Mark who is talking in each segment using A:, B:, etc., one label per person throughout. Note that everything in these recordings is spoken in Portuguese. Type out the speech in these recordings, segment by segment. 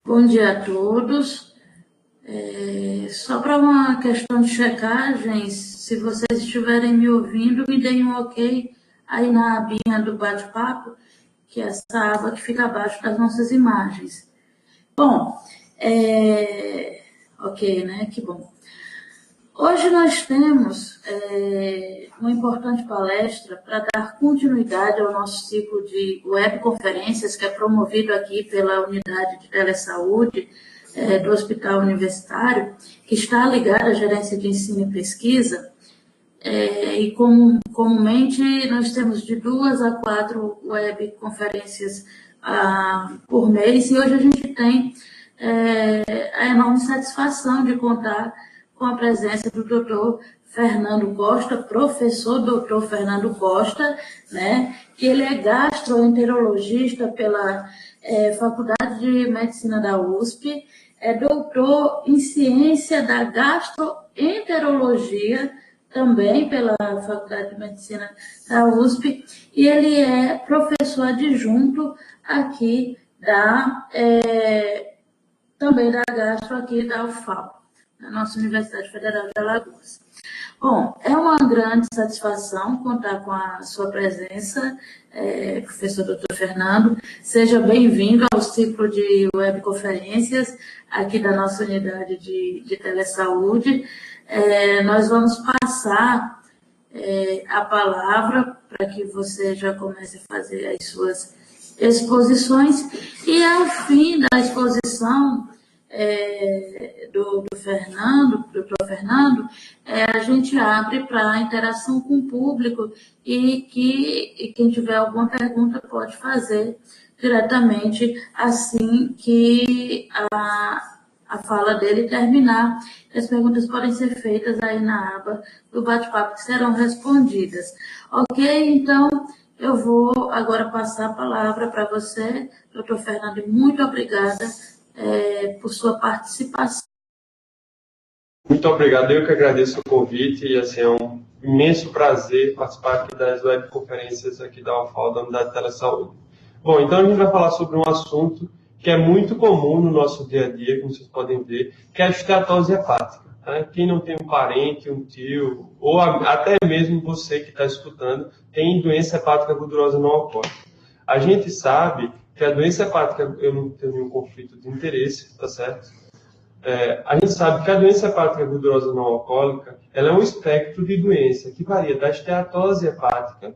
A: Bom dia a todos. Só para uma questão de checagem, se vocês estiverem me ouvindo, me deem um ok aí na abinha do bate-papo, que é essa aba que fica abaixo das nossas imagens. Bom, ok, né? Que bom. Hoje nós temos uma importante palestra para dar continuidade ao nosso ciclo de webconferências, que é promovido aqui pela Unidade de Telesaúde do Hospital Universitário, que está ligada à Gerência de Ensino e Pesquisa, e comumente nós temos de 2 a 4 webconferências por mês, e hoje a gente tem a enorme satisfação de contar com a presença do Dr. Fernando Costa, professor Dr. Fernando Costa, né, que ele é gastroenterologista pela Faculdade de Medicina da USP, é doutor em ciência da gastroenterologia, também pela Faculdade de Medicina da USP, e ele é professor adjunto aqui também da gastro aqui da UFAL, na nossa Universidade Federal de Alagoas. Bom, é uma grande satisfação contar com a sua presença, professor Dr. Fernando. Seja bem-vindo ao ciclo de webconferências aqui da nossa unidade de telesaúde. Nós vamos passar a palavra para que você já comece a fazer as suas exposições, e ao fim da exposição do Dr. Fernando, a gente abre para interação com o público e quem tiver alguma pergunta pode fazer diretamente assim que a fala dele terminar. As perguntas podem ser feitas aí na aba do bate-papo, que serão respondidas. Ok? Então, eu vou agora passar a palavra para você, doutor Fernando, e muito obrigada por sua participação.
B: Muito obrigado, eu que agradeço o convite, e assim, é um imenso prazer participar aqui das webconferências aqui da UFAL, da Unidade de Telesaúde. Bom, então a gente vai falar sobre um assunto que é muito comum no nosso dia a dia, como vocês podem ver, que é a esteatose hepática. Né? Quem não tem um parente, um tio, ou até mesmo você que está escutando, tem doença hepática gordurosa não alcoólica. A gente sabe que a doença hepática, eu não tenho nenhum conflito de interesse, tá certo? A gente sabe que a doença hepática gordurosa não alcoólica, ela é um espectro de doença que varia da esteatose hepática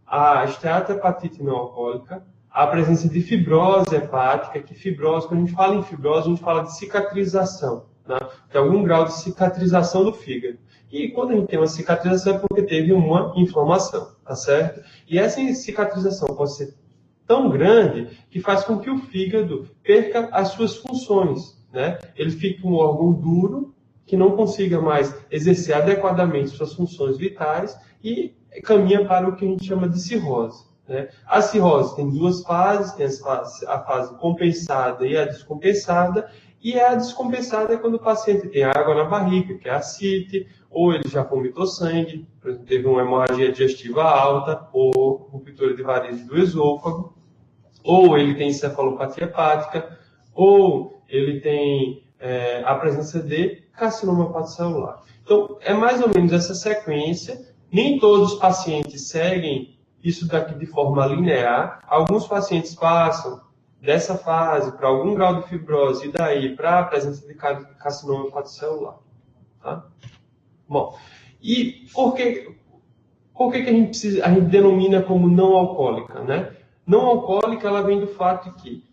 B: à esteatohepatite não alcoólica, a presença de fibrose hepática, que fibrose, quando a gente fala em fibrose, a gente fala de cicatrização, né? Tem algum grau de cicatrização do fígado. E quando a gente tem uma cicatrização é porque teve uma inflamação, tá certo? E essa cicatrização pode ser tão grande que faz com que o fígado perca as suas funções, né? Ele fica um órgão duro, que não consiga mais exercer adequadamente suas funções vitais e caminha para o que a gente chama de cirrose. Né? A cirrose tem duas fases, tem a fase compensada e a descompensada, e a descompensada é quando o paciente tem água na barriga, que é a ascite, ou ele já vomitou sangue, por exemplo, teve uma hemorragia digestiva alta, ou ruptura de varizes do esôfago, ou ele tem encefalopatia hepática, ou ele tem a presença de carcinoma hepatocelular. Então, é mais ou menos essa sequência. Nem todos os pacientes seguem isso daqui de forma linear. Alguns pacientes passam dessa fase para algum grau de fibrose e daí para a presença de carcinoma hepatocelular. Tá? Bom, e por que a gente denomina como não alcoólica, né? Não alcoólica, ela vem do fato de que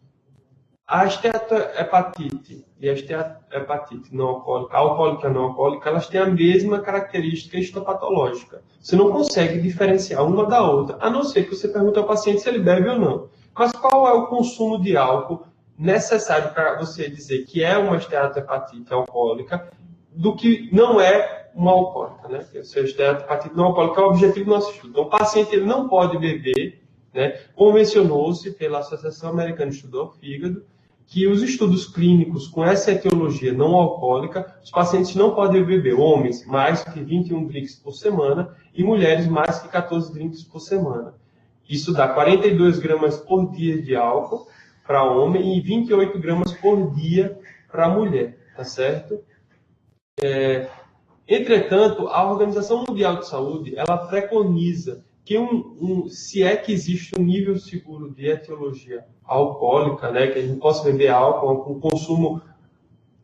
B: a esteatohepatite e a esteatohepatite não alcoólica, a alcoólica e a não alcoólica, elas têm a mesma característica histopatológica. Você não consegue diferenciar uma da outra, a não ser que você pergunte ao paciente se ele bebe ou não. Mas qual é o consumo de álcool necessário para você dizer que é uma esteatohepatite alcoólica do que não é uma alcoólica, né? Ou seja, a esteatohepatite não alcoólica é o objetivo do nosso estudo. Então, o paciente ele não pode beber, né? Convencionou-se pela Associação Americana de Estudo ao Fígado que os estudos clínicos com essa etiologia não alcoólica, os pacientes não podem beber, homens mais que 21 drinks por semana e mulheres mais que 14 drinks por semana. Isso dá 42 gramas por dia de álcool. para homem e 28 gramas por dia para mulher, tá certo? Entretanto, a Organização Mundial de Saúde, ela preconiza que se é que existe um nível seguro de etiologia alcoólica, né, que a gente possa beber álcool com consumo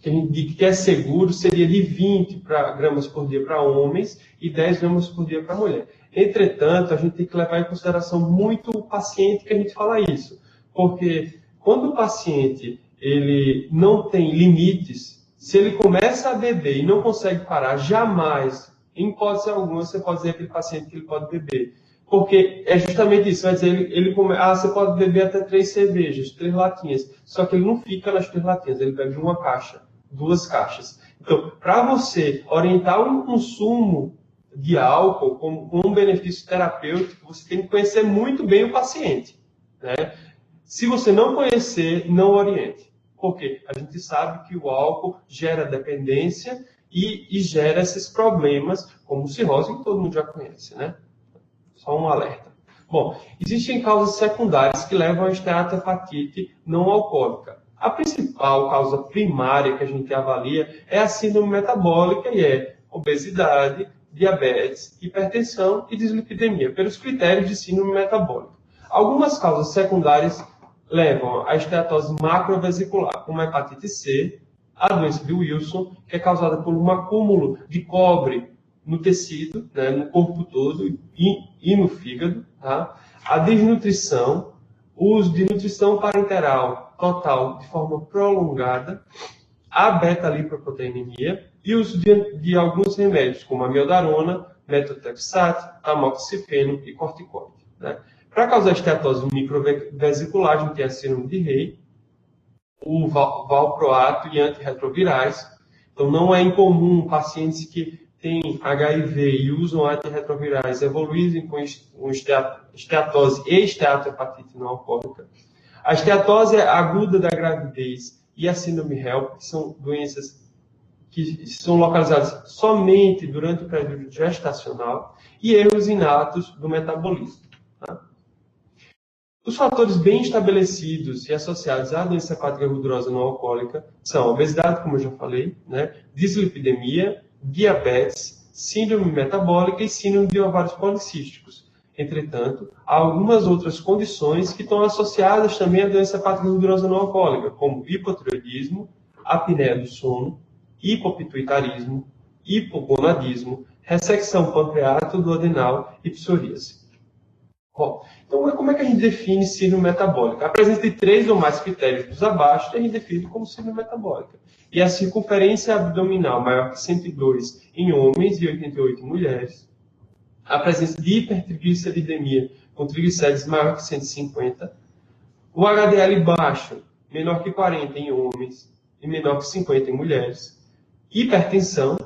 B: que a gente diz que é seguro, seria de 20 gramas por dia para homens e 10 gramas por dia para mulher. Entretanto, a gente tem que levar em consideração muito o paciente que a gente fala isso, porque quando o paciente ele não tem limites, se ele começa a beber e não consegue parar, jamais, em hipótese alguma, você pode dizer àquele paciente que ele pode beber. Porque é justamente isso, vai dizer, você pode beber até 3 cervejas, 3 latinhas, só que ele não fica nas 3 latinhas, ele bebe uma caixa, 2 caixas. Então, para você orientar um consumo de álcool com um benefício terapêutico, você tem que conhecer muito bem o paciente, né? Se você não conhecer, não oriente. Porque a gente sabe que o álcool gera dependência e gera esses problemas, como cirrose, que todo mundo já conhece, né? Só um alerta. Bom, existem causas secundárias que levam a esteatohepatite não alcoólica. A principal causa primária que a gente avalia é a síndrome metabólica e é obesidade, diabetes, hipertensão e dislipidemia, pelos critérios de síndrome metabólica. Algumas causas secundárias levam à esteatose macrovesicular, como a hepatite C, a doença de Wilson, que é causada por um acúmulo de cobre no tecido, né, no corpo todo e no fígado, tá? A desnutrição, o uso de nutrição parenteral total de forma prolongada, a beta-lipoproteinemia e o uso de alguns remédios, como a amiodarona, metotrexato, tamoxifeno e corticoide, né? Para causar esteatose microvesicular, a gente tem a síndrome de Rey, o valproato e antirretrovirais. Então, não é incomum pacientes que têm HIV e usam antirretrovirais evoluírem com esteatose e esteatohepatite não alcoólica. A esteatose aguda da gravidez e a síndrome HELP, que são doenças que são localizadas somente durante o período gestacional, e erros inatos do metabolismo. Tá? Os fatores bem estabelecidos e associados à doença hepática gordurosa não alcoólica são obesidade, como eu já falei, né? Dislipidemia, diabetes, síndrome metabólica e síndrome de ovários policísticos. Entretanto, há algumas outras condições que estão associadas também à doença hepática gordurosa não alcoólica, como hipotireoidismo, apneia do sono, hipopituitarismo, hipogonadismo, ressecção pancreato-duodenal e psoríase. Bom, então como é que a gente define síndrome metabólica? A presença de 3 ou mais critérios dos abaixo, a gente define como síndrome metabólica. E a circunferência abdominal maior que 102 em homens e 88 em mulheres. A presença de hipertrigliceridemia com triglicérides maior que 150. O HDL baixo, menor que 40 em homens e menor que 50 em mulheres. Hipertensão,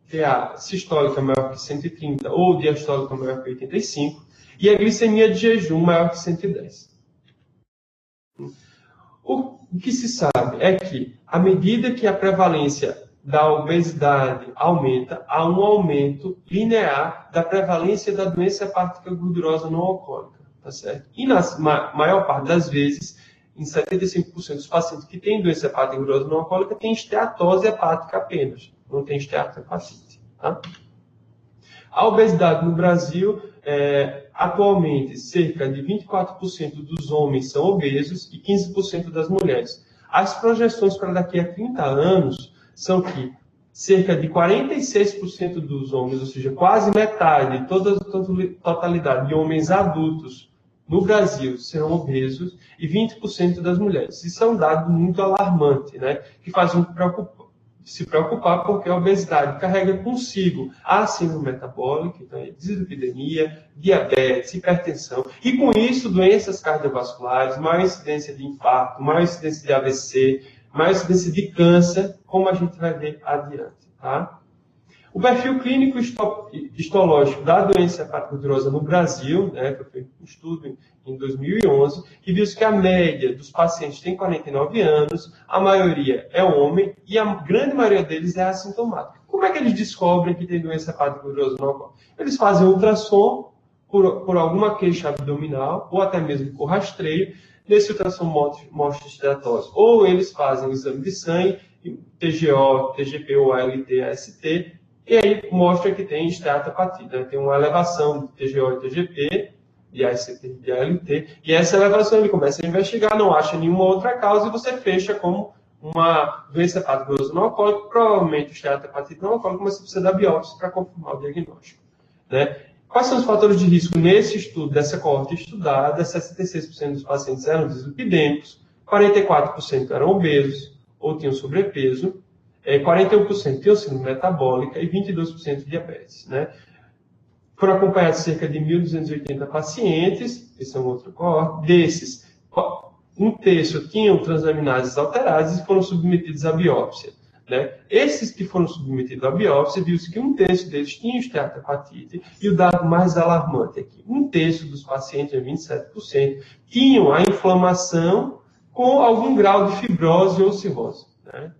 B: que é a sistólica maior que 130 ou diastólica maior que 85. E a glicemia de jejum maior que 110. O que se sabe é que, à medida que a prevalência da obesidade aumenta, há um aumento linear da prevalência da doença hepática gordurosa não alcoólica. Tá certo? E na maior parte das vezes, em 75% dos pacientes que têm doença hepática gordurosa não alcoólica, tem esteatose hepática apenas, não tem esteatohepatite. Tá? A obesidade no Brasil, atualmente, cerca de 24% dos homens são obesos e 15% das mulheres. As projeções para daqui a 30 anos são que cerca de 46% dos homens, ou seja, quase metade, toda a totalidade de homens adultos no Brasil serão obesos e 20% das mulheres. Isso é um dado muito alarmante, né? Que faz se preocupar porque a obesidade carrega consigo a síndrome metabólica, então, dislipidemia, diabetes, hipertensão, e com isso doenças cardiovasculares, maior incidência de infarto, maior incidência de AVC, maior incidência de câncer, como a gente vai ver adiante. Tá? O perfil clínico histológico da doença hepática gordurosa no Brasil, né, que foi um estudo em 2011, que viu que a média dos pacientes tem 49 anos, a maioria é homem e a grande maioria deles é assintomática. Como é que eles descobrem que tem doença hepática gordurosa não alcoólica? Eles fazem ultrassom por alguma queixa abdominal ou até mesmo por rastreio. nesse ultrassom mostra esteatose. Ou eles fazem o exame de sangue, TGO, TGP ou ALT, AST, e aí mostra que tem esteatohepatite, né? Tem uma elevação de TGO e TGP, de AST e de ALT, e essa elevação ele começa a investigar, não acha nenhuma outra causa, e você fecha como uma doença hepática não alcoólica, provavelmente esteatohepatite não alcoólica, mas você precisa da biópsia para confirmar o diagnóstico, né? Quais são os fatores de risco nesse estudo, dessa coorte estudada? 66% dos pacientes eram dislipidêmicos, 44% eram obesos ou tinham sobrepeso, 41% tinham síndrome metabólica e 22% diabetes, né? Foram acompanhados cerca de 1.280 pacientes, esse é um outro coorte. Desses, um terço tinham transaminases alteradas e foram submetidos à biópsia, né? Esses que foram submetidos à biópsia, viu-se que um terço deles tinha esteatohepatite, e o dado mais alarmante aqui, um terço dos pacientes, 27%, tinham a inflamação com algum grau de fibrose ou cirrose, né?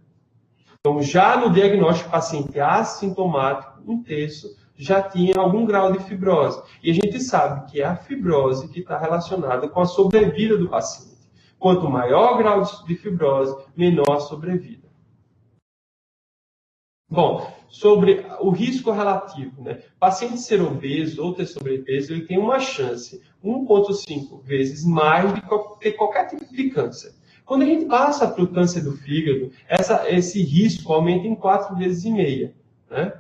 B: Então, já no diagnóstico paciente assintomático, um terço já tinha algum grau de fibrose. E a gente sabe que é a fibrose que está relacionada com a sobrevida do paciente. Quanto maior o grau de fibrose, menor a sobrevida. Bom, sobre o risco relativo, né? Paciente ser obeso ou ter sobrepeso, ele tem uma chance 1,5 vezes mais de ter qualquer tipo de câncer. Quando a gente passa para o câncer do fígado, esse risco aumenta em 4,5 vezes, né?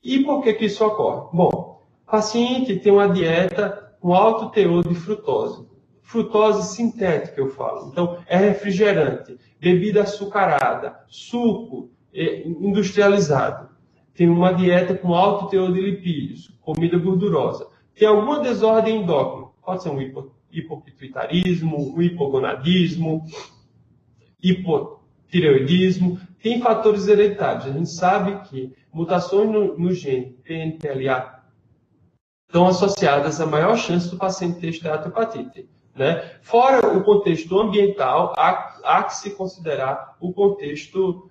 B: E por que isso ocorre? Bom, o paciente tem uma dieta com alto teor de frutose. Frutose sintética, eu falo. Então, é refrigerante, bebida açucarada, suco industrializado. Tem uma dieta com alto teor de lipídios, comida gordurosa. Tem alguma desordem endócrina. Pode ser um hipopituitarismo, um hipogonadismo, hipotireoidismo. Tem fatores hereditários. A gente sabe que mutações no gene PNPLA estão associadas à maior chance do paciente ter esteatohepatite, né? Fora o contexto ambiental, há que se considerar o contexto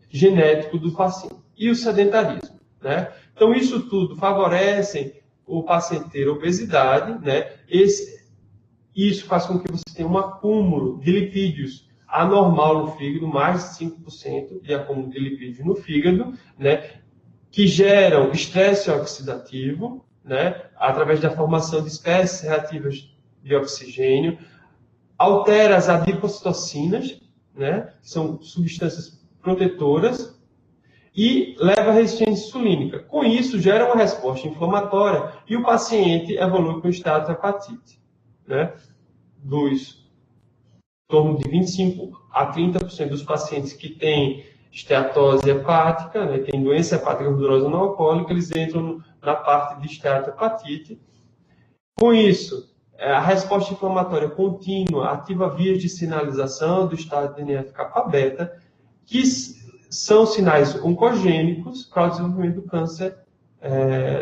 B: genético do paciente. E o sedentarismo, né? Então, isso tudo favorece o paciente ter obesidade, né? Isso faz com que você tenha um acúmulo de lipídios anormal no fígado, mais de 5% de acúmulo de lipídios no fígado, né? Que geram estresse oxidativo, né? Através da formação de espécies reativas de oxigênio, altera as adipocitocinas, né? Que são substâncias protetoras, e leva à resistência insulínica. Com isso, gera uma resposta inflamatória e o paciente evolui com esteatohepatite, né? Em torno de 25% a 30% dos pacientes que têm esteatose hepática, né, tem doença hepática gordurosa não alcoólica, eles entram na parte de esteatohepatite. Com isso, a resposta inflamatória contínua ativa vias de sinalização do estado de NF-kappa-beta, que são sinais oncogênicos para o desenvolvimento do câncer,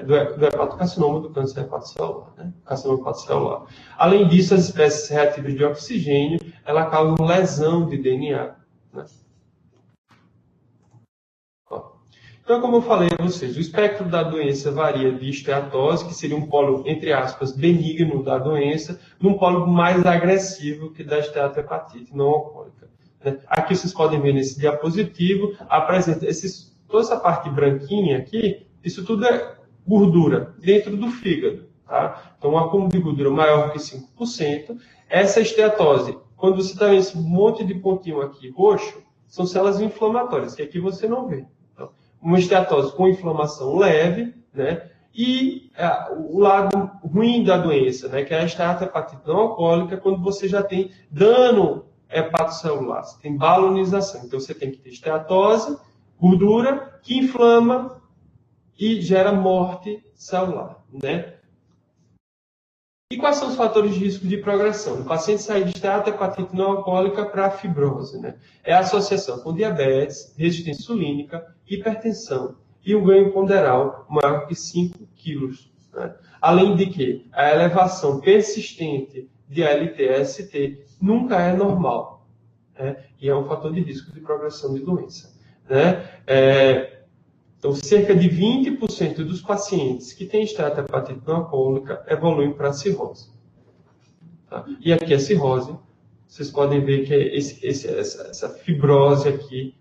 B: do hepatocarcinoma, do câncer hepatocelular, né? Carcinoma hepatocelular. Além disso, as espécies reativas de oxigênio, ela causam lesão de DNA, né? Então, como eu falei a vocês, o espectro da doença varia de esteatose, que seria um polo, entre aspas, benigno da doença, num polo mais agressivo que da esteatohepatite não alcoólica. Aqui vocês podem ver nesse diapositivo, apresenta toda essa parte branquinha aqui, isso tudo é gordura dentro do fígado, tá? Então, um acúmulo de gordura maior que 5%. Essa esteatose, quando você está vendo esse monte de pontinho aqui roxo, são células inflamatórias, que aqui você não vê. Então, uma esteatose com inflamação leve, né? E o lado ruim da doença, né? Que é a esteatohepatite não alcoólica, quando você já tem dano hepatocelular, você tem balonização. Então, você tem que ter esteatose, gordura, que inflama e gera morte celular, né? E quais são os fatores de risco de progressão? O paciente sai de esteatohepatite não alcoólica para fibrose, né? É a associação com diabetes, resistência insulínica, hipertensão e um ganho ponderal maior que 5 quilos, né? Além de que a elevação persistente de ALT-AST nunca é normal, né? E é um fator de risco de progressão de doença, né? Então, cerca de 20% dos pacientes que têm esteatohepatite não alcoólica evoluem para cirrose. Tá? E aqui a cirrose, vocês podem ver que é essa fibrose aqui.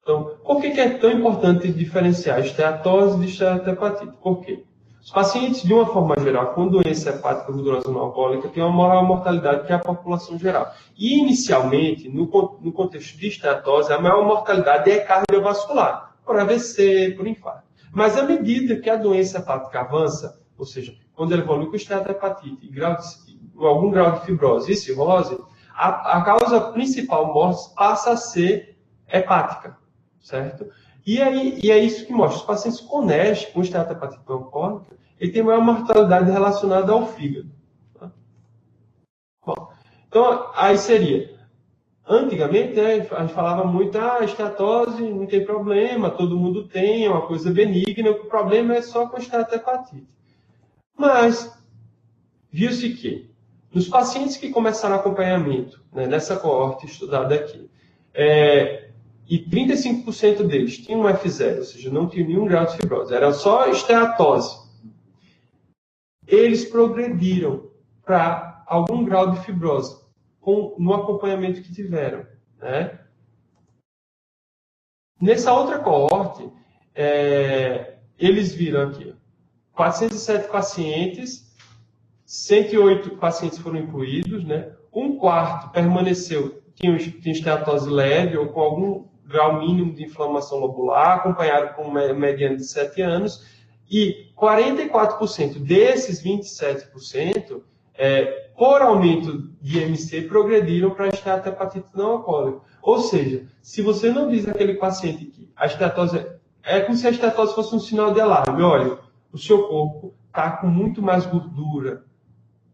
B: Então, por que é tão importante diferenciar esteatose de esteatohepatite? Por quê? Os pacientes, de uma forma geral, com doença hepática gordurosa não alcoólica, têm uma maior mortalidade que a população geral. E, inicialmente, no contexto de esteatose, a maior mortalidade é cardiovascular, por AVC, por infarto. Mas, à medida que a doença hepática avança, ou seja, quando ela evolui com esteatohepatite e algum grau de fibrose e cirrose, a causa principal morte passa a ser hepática, certo? E é isso que mostra. Os pacientes com NASH, com esteatohepatite não alcoólica, ele tem maior mortalidade relacionada ao fígado. Tá? Bom, então, aí seria... Antigamente, né, a gente falava muito, esteatose não tem problema, todo mundo tem, é uma coisa benigna, o problema é só com a esteatohepatite. Mas, viu-se que, nos pacientes que começaram acompanhamento, né, nessa coorte estudada aqui, e 35% deles tinham um F0, ou seja, não tinham nenhum grau de fibrose, era só esteatose. Eles progrediram para algum grau de fibrose no acompanhamento que tiveram. Né? Nessa outra coorte, eles viram aqui 407 pacientes, 108 pacientes foram incluídos, né? Um quarto permaneceu, tinha esteatose leve ou com algum grau mínimo de inflamação lobular, acompanhado com uma mediana de 7 anos, e 44% desses 27%, por aumento de IMC, progrediram para a esteatohepatite não alcoólica. Ou seja, se você não diz àquele paciente que a esteatose é como se a esteatose fosse um sinal de alarme, olha, o seu corpo está com muito mais gordura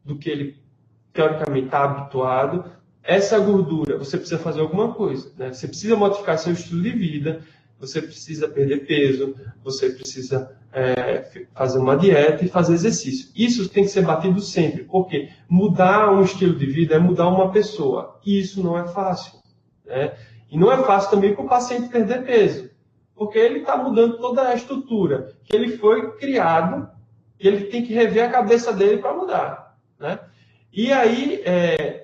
B: do que ele, teoricamente, está habituado. Essa gordura, você precisa fazer alguma coisa, né? Você precisa modificar seu estilo de vida, você precisa perder peso, você precisa fazer uma dieta e fazer exercício. Isso tem que ser batido sempre, porque mudar um estilo de vida é mudar uma pessoa. E isso não é fácil. Né? E não é fácil também para o paciente perder peso, porque ele está mudando toda a estrutura, que ele foi criado, e ele tem que rever a cabeça dele para mudar. Né? E aí,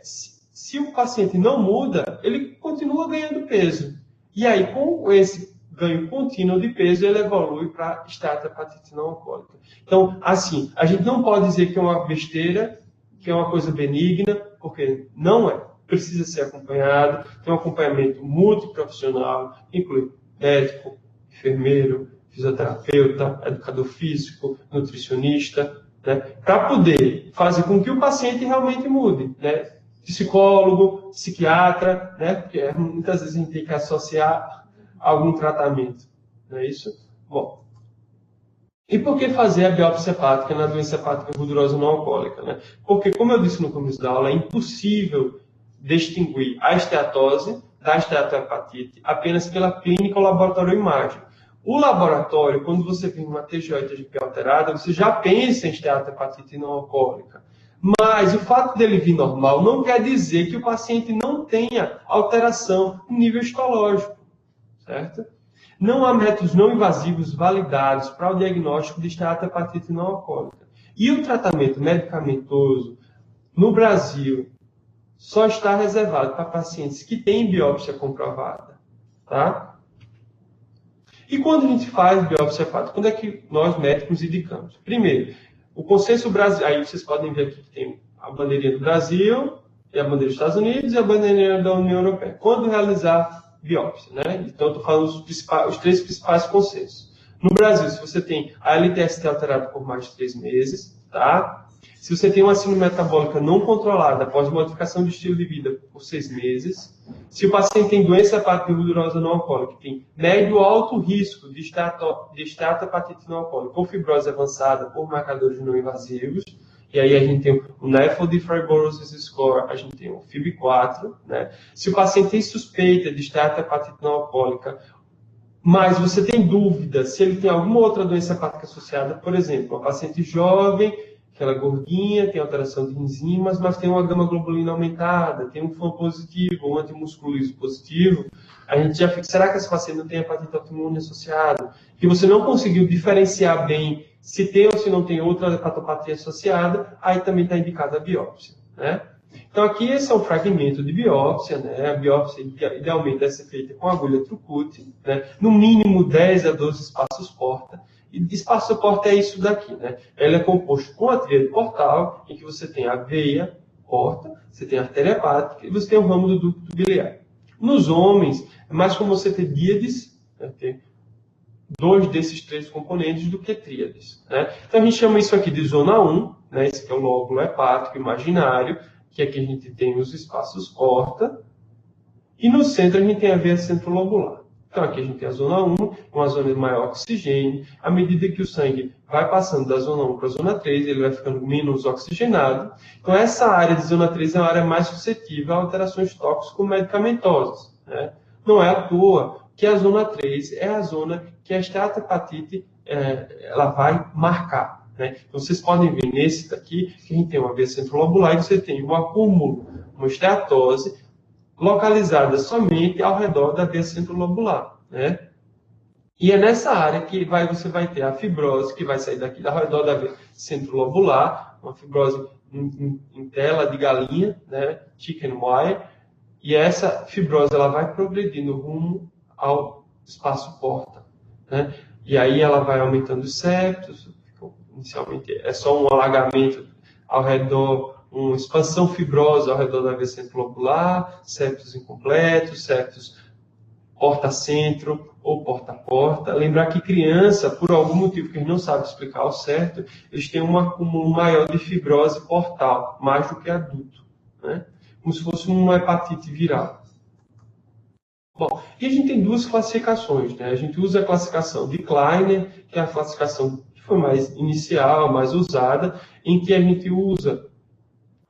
B: se o paciente não muda, ele continua ganhando peso. E aí, com esse ganho contínuo de peso, ele evolui para esteatohepatite não alcoólica. Então, assim, a gente não pode dizer que é uma besteira, que é uma coisa benigna, porque não é. Precisa ser acompanhado, tem um acompanhamento multiprofissional, inclui médico, enfermeiro, fisioterapeuta, educador físico, nutricionista, né, para poder fazer com que o paciente realmente mude, né? Psicólogo, psiquiatra, né? Porque muitas vezes a gente tem que associar algum tratamento, não é isso? Bom, e por que fazer a biópsia hepática na doença hepática gordurosa não alcoólica? Né? Porque, como eu disse no começo da aula, é impossível distinguir a esteatose da esteatohepatite apenas pela clínica ou laboratório imagem. O laboratório, quando você tem uma TGO e TGP alterada, você já pensa em esteatohepatite não alcoólica. Mas o fato dele vir normal não quer dizer que o paciente não tenha alteração no nível histológico. Certo? Não há métodos não invasivos validados para o diagnóstico de esteatohepatite não alcoólica. E o tratamento medicamentoso no Brasil só está reservado para pacientes que têm biópsia comprovada. Tá? E quando a gente faz biópsia hepática, quando é que nós médicos indicamos? Primeiro, o consenso brasileiro, aí vocês podem ver aqui que tem a bandeirinha do Brasil, e a bandeira dos Estados Unidos e a bandeirinha da União Europeia. Quando realizar biópsia, né? Então, eu estou falando os 3 principais consensos. No Brasil, se você tem a LTST alterada por mais de 3 meses, tá? Se você tem uma síndrome metabólica não controlada após modificação de estilo de vida por 6 meses, se o paciente tem doença hepática gordurosa não alcoólica, tem médio ou alto risco de esteatohepatite não alcoólica ou fibrose avançada por marcadores não invasivos, e aí a gente tem o NAFLD Fibrosis Score, a gente tem o FIB4, né? Se o paciente tem suspeita de esteatohepatite não alcoólica, mas você tem dúvida se ele tem alguma outra doença hepática associada, por exemplo, uma paciente jovem, aquela gordinha, tem alteração de enzimas, mas tem uma gama-globulina aumentada, tem um FAM positivo, um antimusculísio positivo, a gente já fica, será que esse paciente não tem hepatite autoimune associada? Que você não conseguiu diferenciar bem Se tem ou se não tem outra hepatopatia associada, aí também está indicada a biópsia, né? Então, aqui esse é um fragmento de biópsia, né? A biópsia idealmente deve ser feita com agulha Trucute, né? No mínimo 10 a 12 espaços porta. E espaço porta é isso daqui, né? Ela é composto com a tríade portal, em que você tem a veia porta, você tem a artéria hepática e você tem o ramo do ducto biliar. Nos homens, é mais como você ter díades, né? Ter dois desses três componentes do que tríades, né? Então, a gente chama isso aqui de zona 1, né? Esse aqui é o lóbulo hepático imaginário, que aqui a gente tem os espaços porta, e no centro a gente tem a veia centrolobular. Então aqui a gente tem a zona 1, uma zona de maior oxigênio. À medida que o sangue vai passando da zona 1 para a zona 3, ele vai ficando menos oxigenado. Então essa área de zona 3 é uma área mais suscetível a alterações tóxico-medicamentosas, né? Não é à toa que a zona 3 é a zona que a esteatohepatite ela vai marcar, né? Então, vocês podem ver nesse daqui que a gente tem uma veia centrolobular e você tem um acúmulo, uma esteatose localizada somente ao redor da veia centrolobular, né? E é nessa área que você vai ter a fibrose que vai sair daqui ao redor da veia centrolobular, uma fibrose em tela de galinha, né? Chicken wire, e essa fibrose ela vai progredindo rumo ao espaço porta, né? E aí ela vai aumentando os septos. Inicialmente é só um alagamento ao redor, uma expansão fibrosa ao redor da veia centrolobular, septos incompletos, septos porta-centro ou porta-porta. Lembrar que criança, por algum motivo que a gente não sabe explicar ao certo, eles têm um acúmulo maior de fibrose portal, mais do que adulto, né? Como se fosse uma hepatite viral. Bom, e a gente tem duas classificações, né? A gente usa a classificação de Kleiner, que é a classificação que foi mais inicial, mais usada, em que a gente usa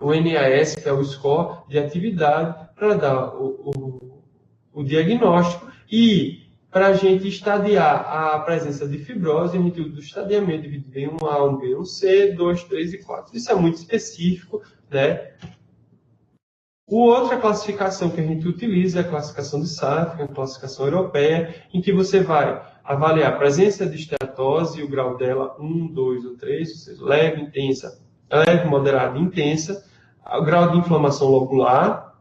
B: o NAS, que é o score de atividade, para dar o diagnóstico. E para a gente estadiar a presença de fibrose, a gente usa o estadiamento dividido em 1A, 1B, 1C, 2, 3 e 4. Isso é muito específico, né? Outra classificação que a gente utiliza é a classificação de Safran, a classificação europeia, em que você vai avaliar a presença de esteatose, o grau dela 1, 2 ou 3, ou seja, leve, intensa, leve, moderada e intensa, o grau de inflamação lobular,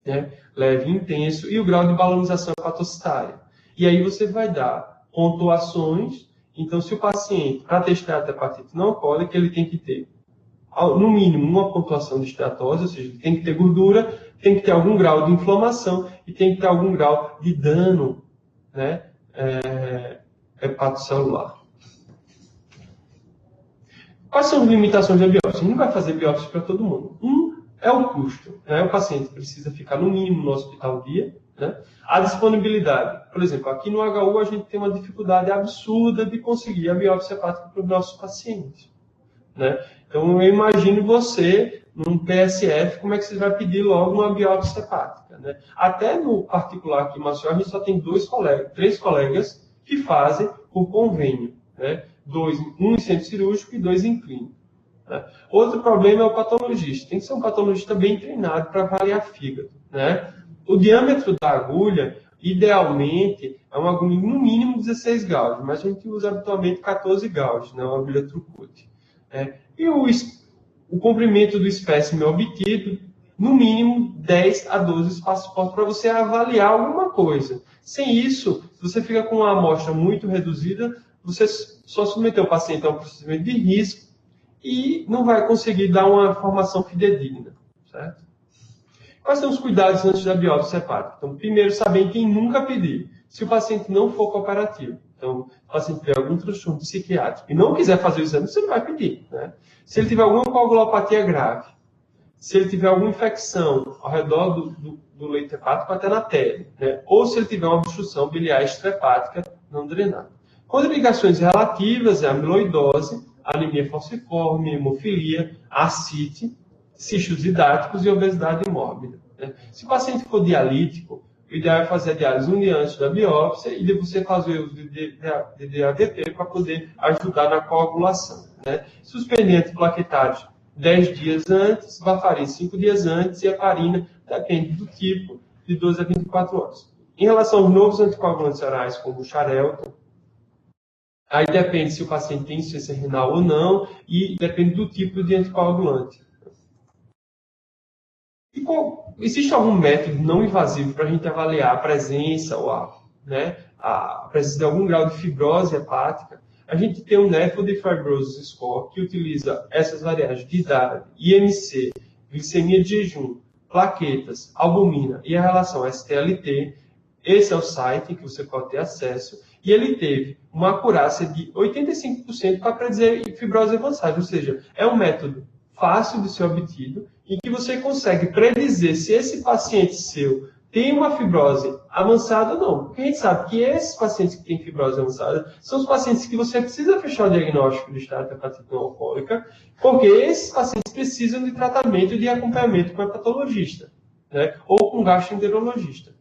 B: né, leve e intenso, e o grau de balanização hepatocitária. E aí você vai dar pontuações. Então, se o paciente, para testar a hepatite não alcoólica, ele tem que ter no mínimo uma pontuação de esteatose, ou seja, tem que ter gordura, tem que ter algum grau de inflamação e tem que ter algum grau de dano, né, hepatocelular. Quais são as limitações da biópsia? A gente não vai fazer biópsia para todo mundo. É o custo, né? O paciente precisa ficar no mínimo no hospital dia, né? A disponibilidade. Por exemplo, aqui no HU a gente tem uma dificuldade absurda de conseguir a biópsia hepática para os nossos pacientes, né? Então, eu imagino você, num PSF, como é que você vai pedir logo uma biópsia hepática, né? Até no particular aqui em Maceió, a gente só tem 3 colegas que fazem por convênio, né? Um em centro cirúrgico e 2 em clínico, né? Outro problema é o patologista. Tem que ser um patologista bem treinado para avaliar fígado, né? O diâmetro da agulha, idealmente, é uma agulha no mínimo 16 gauge, mas a gente usa habitualmente 14 gauge, né? Uma agulha Trucute. E o comprimento do espécime obtido, no mínimo 10 a 12 espaços porta para você avaliar alguma coisa. Sem isso, se você fica com uma amostra muito reduzida, você só submeteu o paciente a um procedimento de risco e não vai conseguir dar uma informação fidedigna, certo? Quais são os cuidados antes da biópsia hepática? Então, primeiro, saber em quem nunca pedir. Se o paciente não for cooperativo, então, o paciente tiver algum transtorno psiquiátrico e não quiser fazer o exame, você não vai pedir, né? Se ele tiver alguma coagulopatia grave, se ele tiver alguma infecção ao redor do leito hepático, até na pele, né? Ou se ele tiver uma obstrução biliar extrahepática não drenada. Contraindicações relativas é a amiloidose, anemia falciforme, hemofilia, ascite, cistos didáticos e obesidade mórbida, né? Se o paciente for dialítico, o ideal é fazer a diálise um dia antes da biópsia e depois você fazer o de ADP para poder ajudar na coagulação, né? Suspendentes plaquetários 10 dias antes, varfarina 5 dias antes e heparina, depende do tipo, de 12 a 24 horas. Em relação aos novos anticoagulantes orais, como o Xarelto, Aí depende se o paciente tem insuficiência renal ou não, e depende do tipo de anticoagulante. E existe algum método não invasivo para a gente avaliar a presença ou a presença de algum grau de fibrose hepática? A gente tem o NAFLD Fibrosis Score, que utiliza essas variáveis de idade, IMC, glicemia de jejum, plaquetas, albumina e a relação STLT. Esse é o site que você pode ter acesso. E ele teve uma acurácia de 85% para predizer fibrose avançada. Ou seja, é um método fácil de ser obtido e que você consegue predizer se esse paciente seu tem uma fibrose avançada ou não. Porque a gente sabe que esses pacientes que têm fibrose avançada são os pacientes que você precisa fechar o diagnóstico de estado de hepatite não alcoólica, porque esses pacientes precisam de tratamento e de acompanhamento com hepatologista, né? Ou com gastroenterologista.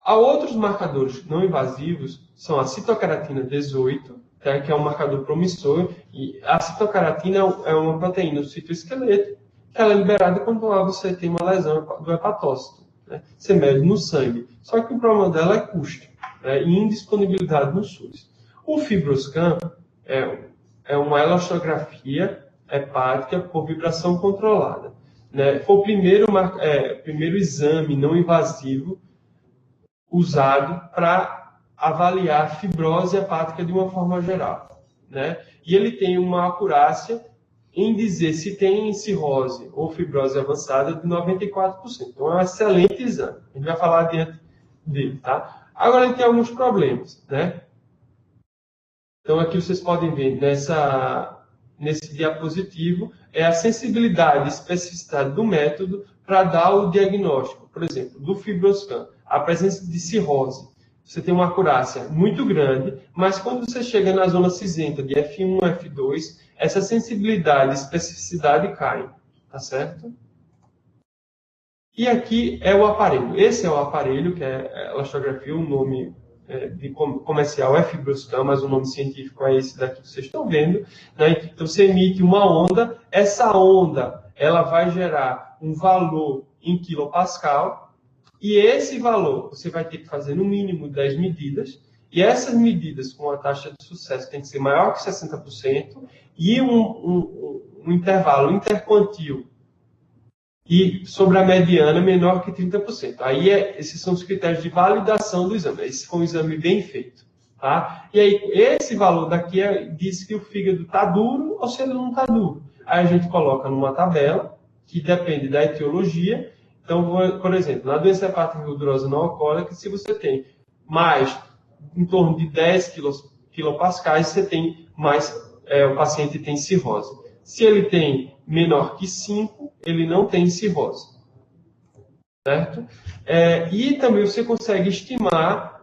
B: Há outros marcadores não invasivos, são a citoceratina 18, que é um marcador promissor, e a citoceratina é uma proteína do citoesqueleto, que ela é liberada quando você tem uma lesão do hepatócito, né? Você mede no sangue. Só que o problema dela é custo, né? E indisponibilidade no SUS. O FibroScan é uma elastografia hepática por vibração controlada, né? Foi o primeiro exame não invasivo usado para avaliar a fibrose hepática de uma forma geral, né? E ele tem uma acurácia em dizer se tem cirrose ou fibrose avançada de 94%. Então é um excelente exame. A gente vai falar adiante dele, tá? Agora ele tem alguns problemas, né? Então aqui vocês podem ver nesse diapositivo é a sensibilidade e especificidade do método para dar o diagnóstico. Por exemplo, do FibroScan, a presença de cirrose. Você tem uma acurácia muito grande, mas quando você chega na zona cinzenta de F1, F2, essa sensibilidade e especificidade caem, tá certo? E aqui é o aparelho. Esse é o aparelho, que é a elastografia, o nome comercial é FibroScan, mas o nome científico é esse daqui que vocês estão vendo, né? Então você emite uma onda, essa onda ela vai gerar um valor em quilopascal, e esse valor você vai ter que fazer no mínimo 10 medidas, e essas medidas com a taxa de sucesso tem que ser maior que 60%, e um intervalo interquantil e sobre a mediana menor que 30%. Aí esses são os critérios de validação do exame. Esse foi um exame bem feito. Tá? E aí esse valor daqui diz que o fígado está duro ou se ele não está duro. Aí a gente coloca numa tabela, que depende da etiologia. Então, por exemplo, na doença hepática gordurosa não alcoólica, se você tem mais em torno de 10 quilopascais, você tem mais, o paciente tem cirrose. Se ele tem menor que 5, ele não tem cirrose. Certo? E também você consegue estimar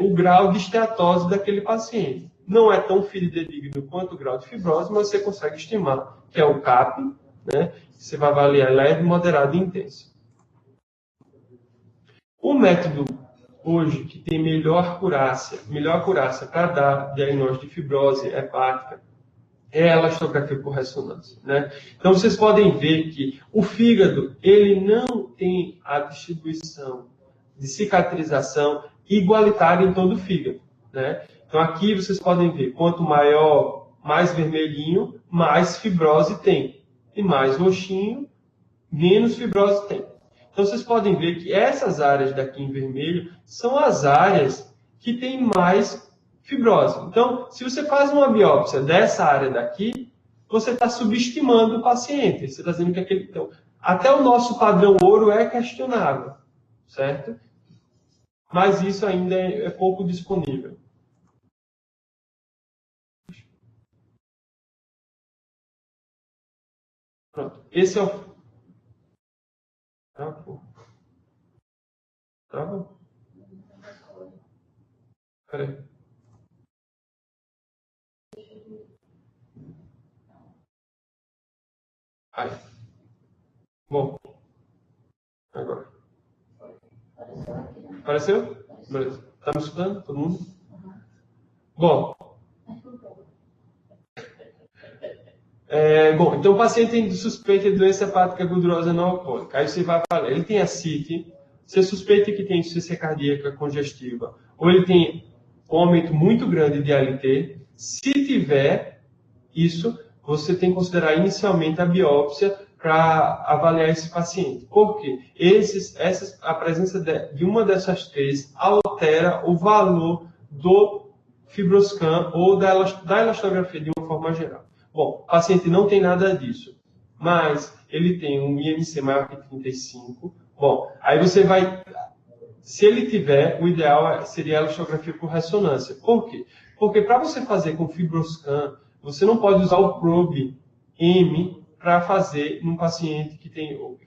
B: o grau de esteatose daquele paciente. Não é tão fidedigno quanto o grau de fibrose, mas você consegue estimar, que é o CAP, né? Você vai avaliar leve, moderado e intenso. O método hoje que tem melhor acurácia para dar diagnóstico de fibrose hepática é a elastografia por ressonância, né? Então, vocês podem ver que o fígado, ele não tem a distribuição de cicatrização igualitária em todo o fígado, né? Então, aqui vocês podem ver, quanto maior, mais vermelhinho, mais fibrose tem. E mais roxinho, menos fibrose tem. Então, vocês podem ver que essas áreas daqui em vermelho são as áreas que têm mais fibrose. Então, se você faz uma biópsia dessa área daqui, você está subestimando o paciente. Você está dizendo que aquele... Então, até o nosso padrão ouro é questionável, certo? Mas isso ainda é pouco disponível. Pronto. Esse é o... Tá bom. Tá bom. Peraí. Aí. Bom. Agora. Apareceu? Beleza. Tá me escutando? Todo mundo? Bom. Bom, então o paciente tem suspeita de doença hepática gordurosa não alcoólica. Aí você vai falar, ele tem ascite, você suspeita que tem insuficiência cardíaca congestiva, ou ele tem um aumento muito grande de ALT, se tiver isso, você tem que considerar inicialmente a biópsia para avaliar esse paciente. Por quê? A presença de uma dessas três altera o valor do FibroScan ou da elastografia de uma forma geral. Bom, o paciente não tem nada disso, mas ele tem um IMC maior que 35. Bom, aí você vai... Se ele tiver, o ideal seria a elastografia por ressonância. Por quê? Porque para você fazer com FibroScan, você não pode usar o probe M para fazer num paciente que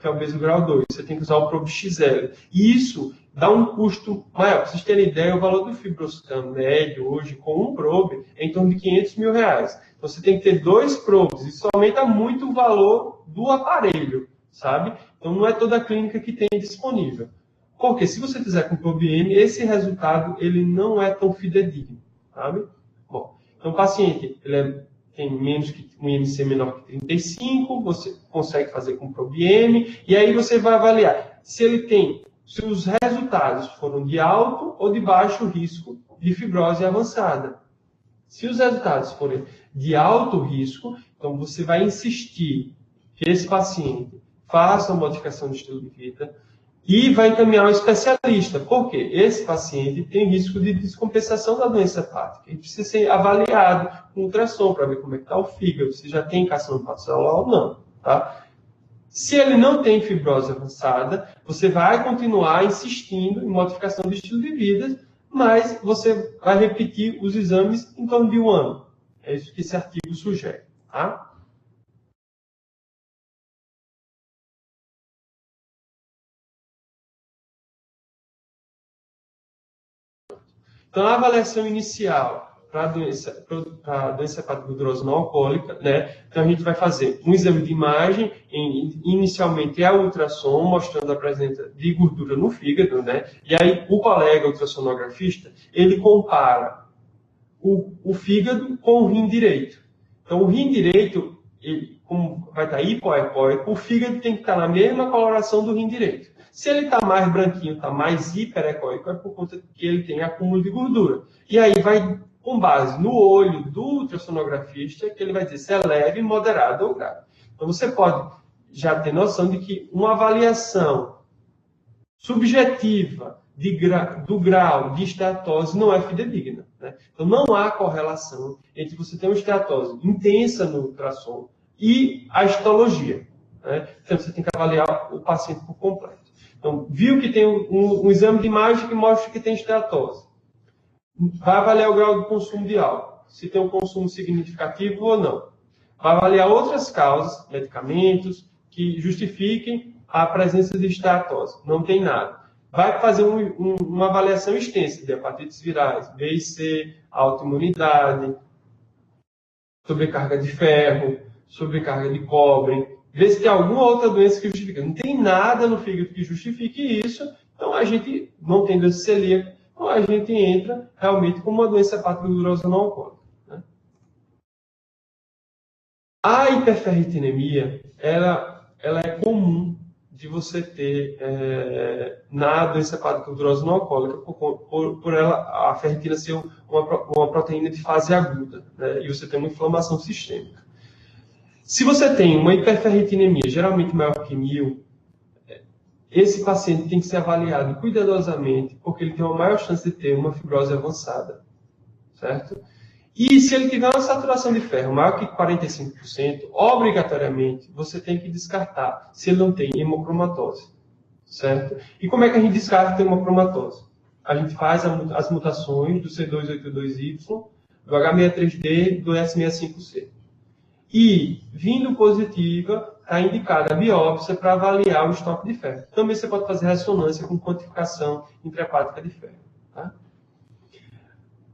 B: é obeso grau 2. Você tem que usar o probe XL. E isso dá um custo maior. Para vocês terem ideia, o valor do FibroScan médio hoje, com um probe, é em torno de R$500 mil. Então, você tem que ter 2 probes. Isso aumenta muito o valor do aparelho, sabe? Então, não é toda a clínica que tem disponível. Porque se você fizer com probe M, esse resultado ele não é tão fidedigno, sabe? Bom, então o paciente tem menos que um IMC menor que 35, você consegue fazer com probe M, e aí você vai avaliar se os resultados foram de alto ou de baixo risco de fibrose avançada. Se os resultados forem de alto risco, então você vai insistir que esse paciente faça uma modificação de estilo de vida, e vai encaminhar um especialista. Por quê? Esse paciente tem risco de descompensação da doença hepática. Ele precisa ser avaliado com ultrassom para ver como é que está o fígado, se já tem carcinoma hepatocelular ou não. Tá? Se ele não tem fibrose avançada, você vai continuar insistindo em modificação do estilo de vida, mas você vai repetir os exames em torno de 1 ano. É isso que esse artigo sugere. Tá? Então, a avaliação inicial para a doença hepática gordurosa não alcoólica, né? Então, a gente vai fazer um exame de imagem, inicialmente é a ultrassom, mostrando a presença de gordura no fígado, né? E aí, o colega ultrassonografista, ele compara o fígado com o rim direito. Então, o rim direito, como vai estar hipoecóico, o fígado tem que estar na mesma coloração do rim direito. Se ele está mais branquinho, está mais hiperecóico, é por conta que ele tem acúmulo de gordura. E aí vai, com base no olho do ultrassonografista, que ele vai dizer se é leve, moderado ou grave. Então você pode já ter noção de que uma avaliação subjetiva do grau de esteatose não é fidedigna. Né? Então não há correlação entre você ter uma esteatose intensa no ultrassom e a histologia. Né? Então você tem que avaliar o paciente por completo. Então, viu que tem um exame de imagem que mostra que tem esteatose. Vai avaliar o grau de consumo de álcool, se tem um consumo significativo ou não. Vai avaliar outras causas, medicamentos, que justifiquem a presença de esteatose. Não tem nada. Vai fazer uma avaliação extensa de hepatites virais, B e C, autoimunidade, sobrecarga de ferro, sobrecarga de cobre, ver se tem alguma outra doença que justifica. Não tem nada no fígado que justifique isso, então a gente não tem doença celíaca, então a gente entra realmente com uma doença hepática gordurosa não alcoólica. Né? A hiperferritinemia, ela é comum de você ter na doença hepática gordurosa não alcoólica, por ela, a ferritina ser uma proteína de fase aguda, né? E você tem uma inflamação sistêmica. Se você tem uma hiperferritinemia, geralmente maior que 1000, esse paciente tem que ser avaliado cuidadosamente, porque ele tem uma maior chance de ter uma fibrose avançada, certo? E se ele tiver uma saturação de ferro maior que 45%, obrigatoriamente você tem que descartar se ele não tem hemocromatose, certo? E como é que a gente descarta a hemocromatose? A gente faz as mutações do C282Y, do H63D, do S65C. E, vindo positiva, está indicada a biópsia para avaliar o estoque de ferro. Também você pode fazer ressonância com quantificação intrahepática de ferro. Tá?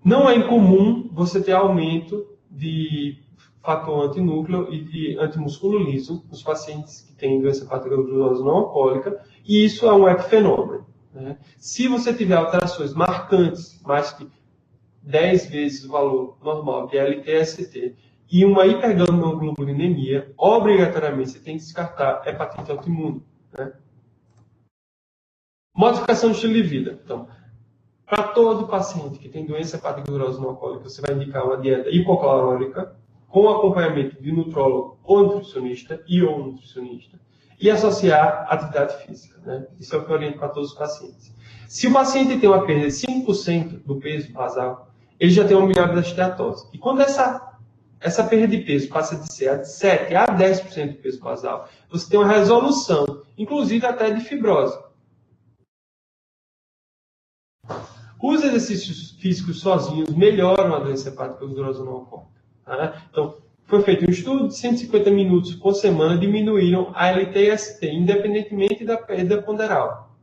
B: Não é incomum você ter aumento de fator antinúcleo e de antimúsculo liso nos pacientes que têm doença hepática gordurosa não alcoólica, e isso é um epifenômeno. Né? Se você tiver alterações marcantes, mais que 10 vezes o valor normal de LT-ST, e uma hipergamoglobulinemia, obrigatoriamente você tem que descartar hepatite autoimune. Né? Modificação do estilo de vida. Então, para todo paciente que tem doença hepática gordurosa não alcoólica, você vai indicar uma dieta hipocalórica, com acompanhamento de nutrólogo ou nutricionista ou nutricionista, e associar atividade física. Né? Isso é o que eu oriento para todos os pacientes. Se o paciente tem uma perda de 5% do peso basal, ele já tem uma melhora da esteatose. E quando essa perda de peso passa de 7 a 10% do peso basal, você tem uma resolução, inclusive até de fibrose. Os exercícios físicos sozinhos melhoram a doença hepática gordurosa não alcoólica. Tá? Então, foi feito um estudo de 150 minutos por semana, diminuíram a LT-ST, independentemente da perda ponderal.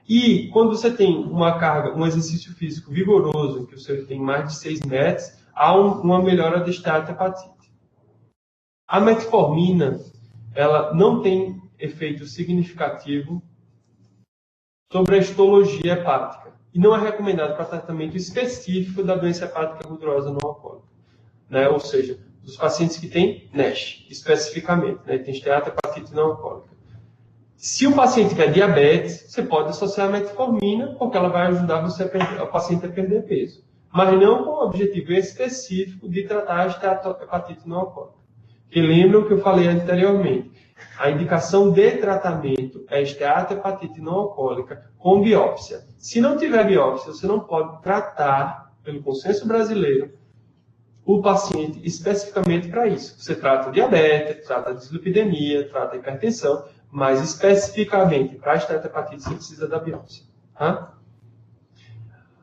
B: E quando você tem uma carga, um exercício físico vigoroso, que você tem mais de 6 metros, há uma melhora da esteatohepatite. A metformina, ela não tem efeito significativo sobre a histologia hepática e não é recomendado para tratamento específico da doença hepática gordurosa não alcoólica, né? Ou seja, dos pacientes que têm NASH, especificamente, né? Tem esteatohepatite não alcoólica. Se o paciente tiver diabetes, você pode associar a metformina, porque ela vai ajudar o paciente a perder peso, mas não com o objetivo específico de tratar a esteatohepatite não alcoólica. Que lembram que eu falei anteriormente, a indicação de tratamento é esteatohepatite não alcoólica com biópsia. Se não tiver biópsia, você não pode tratar, pelo consenso brasileiro, o paciente especificamente para isso. Você trata diabetes, trata dislipidemia, trata hipertensão, mas especificamente para a esteatohepatite você precisa da biópsia. Tá?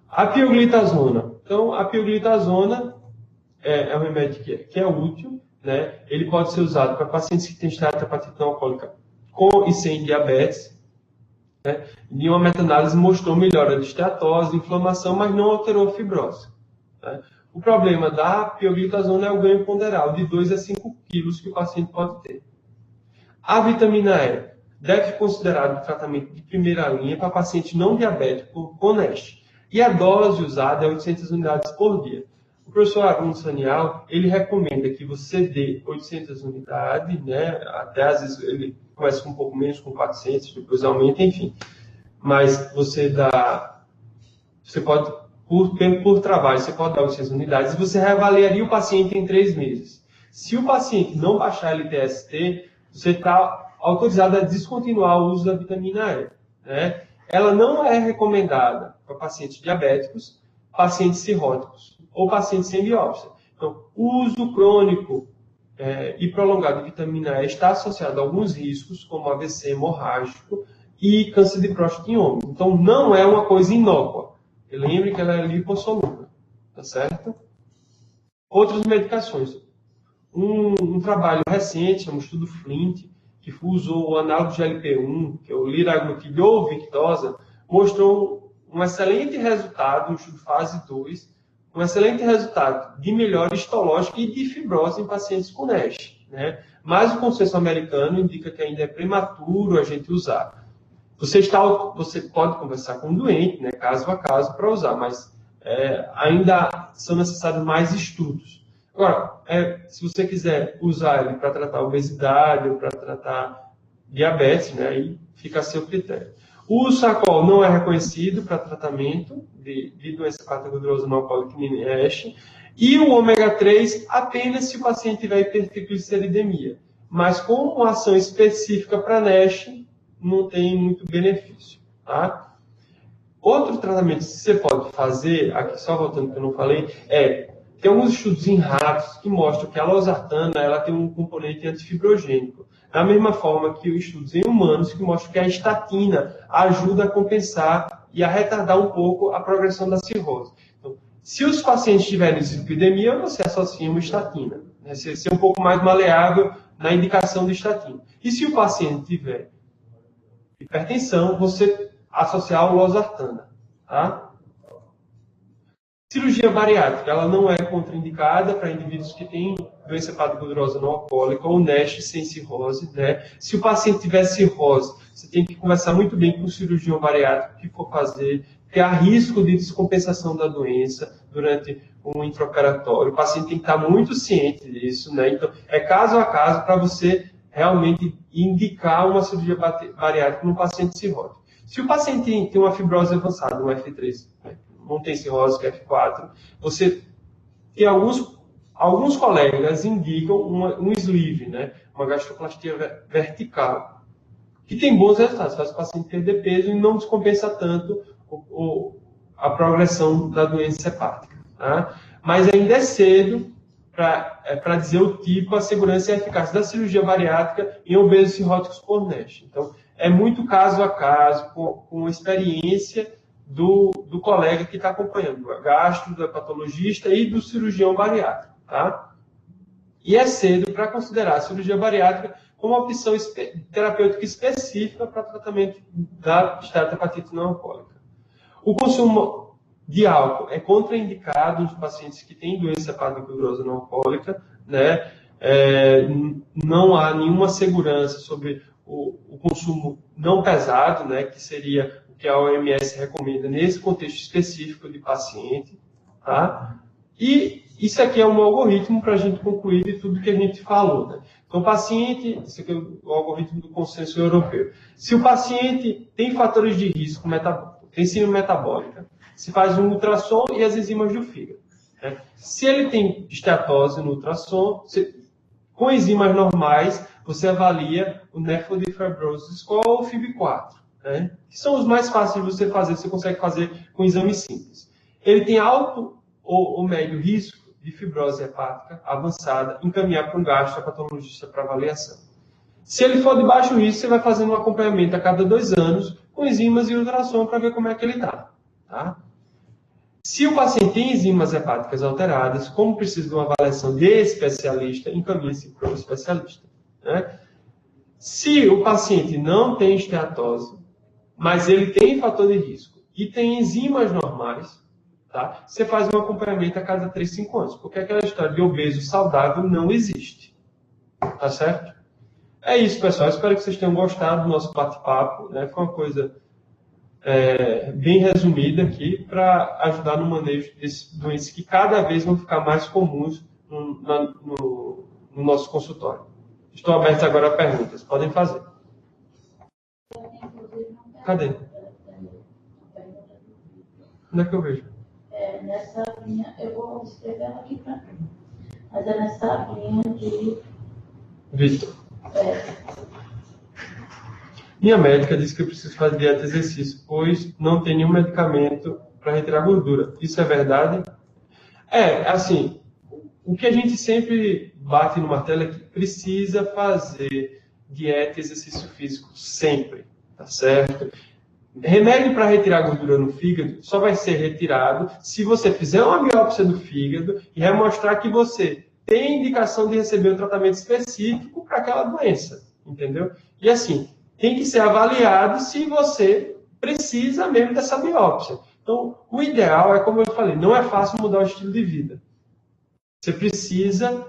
B: A pioglitazona. Então, a pioglitazona é um remédio que é útil, né? Ele pode ser usado para pacientes que têm esteatohepatite não alcoólica com e sem diabetes. Né? E uma meta-análise mostrou melhora de esteatose, inflamação, mas não alterou a fibrose. Né? O problema da pioglitazona é o ganho ponderal, de 2 a 5 quilos que o paciente pode ter. A vitamina E deve ser considerada um tratamento de primeira linha para paciente não diabético com NASH. E a dose usada é 800 unidades por dia. O professor Arun Sanyal, ele recomenda que você dê 800 unidades, né? Até às vezes ele começa com um pouco menos, com 400, depois aumenta, enfim. Mas você pode, por trabalho, você pode dar 800 unidades e você reavaliaria o paciente em 3 meses. Se o paciente não baixar a LT-ST, você está autorizado a descontinuar o uso da vitamina E. Né? Ela não é recomendada para pacientes diabéticos, pacientes cirróticos ou pacientes sem biópsia. Então, o uso crônico e prolongado de vitamina E está associado a alguns riscos, como AVC hemorrágico e câncer de próstata em homem. Então, não é uma coisa inócua. Lembre que ela é lipossolúvel, tá certo? Outras medicações. Um trabalho recente, um estudo Flint, que usou o análogo de GLP-1, que é o liraglutide ou Victoza, mostrou um excelente resultado, um estudo fase 2, um excelente resultado de melhora histológica e de fibrose em pacientes com NASH. Né? Mas o consenso americano indica que ainda é prematuro a gente usar. Você pode conversar com o doente, né, caso a caso, para usar, mas ainda são necessários mais estudos. Agora, se você quiser usar ele para tratar obesidade ou para tratar diabetes, né, aí fica a seu critério. O Sacol não é reconhecido para tratamento de doença hepática gordurosa não alcoólica e NASH. E o ômega 3 apenas se o paciente tiver hipertrigliceridemia. Mas com uma ação específica para NASH, não tem muito benefício. Tá? Outro tratamento que você pode fazer, aqui só voltando que eu não falei, tem alguns estudos em ratos que mostram que a losartana ela tem um componente antifibrogênico. Da mesma forma que os estudos em humanos que mostram que a estatina ajuda a compensar e a retardar um pouco a progressão da cirrose. Então, se os pacientes tiverem dislipidemia, você associa uma estatina. Né? Ser um pouco mais maleável na indicação de estatina. E se o paciente tiver hipertensão, você associar o losartana. Tá? Cirurgia bariátrica, ela não é contraindicada para indivíduos que têm doença hepática gordurosa não alcoólica ou NASH sem cirrose. Né? Se o paciente tiver cirrose, você tem que conversar muito bem com o cirurgião bariátrico que for fazer, porque há risco de descompensação da doença durante um intraoperatório. O paciente tem que estar muito ciente disso. Né? Então, é caso a caso para você realmente indicar uma cirurgia bariátrica no paciente cirrótico. Se o paciente tem uma fibrose avançada, um F3, né, não tem cirrose, que é F4, você tem alguns colegas indicam um sleeve, né, uma gastroplastia vertical, que tem bons resultados, faz o paciente perder peso e não descompensa tanto a progressão da doença hepática. Tá? Mas ainda é cedo para dizer o tipo, a segurança e a eficácia da cirurgia bariátrica em obesos cirróticos por NASH. Então, é muito caso a caso, com a experiência do colega que está acompanhando, do gastro, do hepatologista e do cirurgião bariátrico. Tá? E é cedo para considerar a cirurgia bariátrica como uma opção terapêutica específica para tratamento da esteatohepatite não alcoólica. O consumo de álcool é contraindicado nos pacientes que têm doença hepática fibrosa não alcoólica, né? Não há nenhuma segurança sobre o consumo não pesado, né? Que seria o que a OMS recomenda nesse contexto específico de paciente, tá? E isso aqui é um algoritmo para a gente concluir de tudo que a gente falou, né? Então, paciente, isso aqui é o algoritmo do consenso europeu. Se o paciente tem fatores de risco metabólico, tem síndrome metabólica, se faz um ultrassom e as enzimas do fígado. Né? Se ele tem esteatose no ultrassom, com enzimas normais, você avalia o Nephrology Fibrosis Score ou o FIB4, né? Que são os mais fáceis de você fazer, você consegue fazer com exame simples. Ele tem alto ou médio risco de fibrose hepática avançada, encaminhar para um gastropatologista para avaliação. Se ele for de baixo risco, você vai fazendo um acompanhamento a cada 2 anos com enzimas e ultrassom para ver como é que ele está. Tá? Se o paciente tem enzimas hepáticas alteradas, como precisa de uma avaliação de especialista, encaminhe-se para o especialista. Né? Se o paciente não tem esteatose, mas ele tem fator de risco e tem enzimas normais, tá? Você faz um acompanhamento a cada 3, 5 anos, porque aquela história de obeso saudável não existe. Tá certo? É isso, pessoal. Espero que vocês tenham gostado do nosso bate-papo. Né? Foi uma coisa bem resumida aqui para ajudar no manejo desses doenças que cada vez vão ficar mais comuns no nosso consultório. Estou aberto agora a perguntas. Podem fazer. Cadê? Onde é que eu vejo?
A: Nessa linha, eu vou escrever ela aqui para mim. Mas é nessa linha de...
B: Vitor. Minha médica disse que eu preciso fazer dieta e exercício, pois não tem nenhum medicamento para retirar gordura. Isso é verdade? Assim, o que a gente sempre bate no martelo é que precisa fazer dieta e exercício físico sempre, tá certo? Remédio para retirar gordura no fígado só vai ser retirado se você fizer uma biópsia do fígado e mostrar que você tem indicação de receber um tratamento específico para aquela doença, entendeu? E assim, tem que ser avaliado se você precisa mesmo dessa biópsia. Então, o ideal é, como eu falei, não é fácil mudar o estilo de vida. Você precisa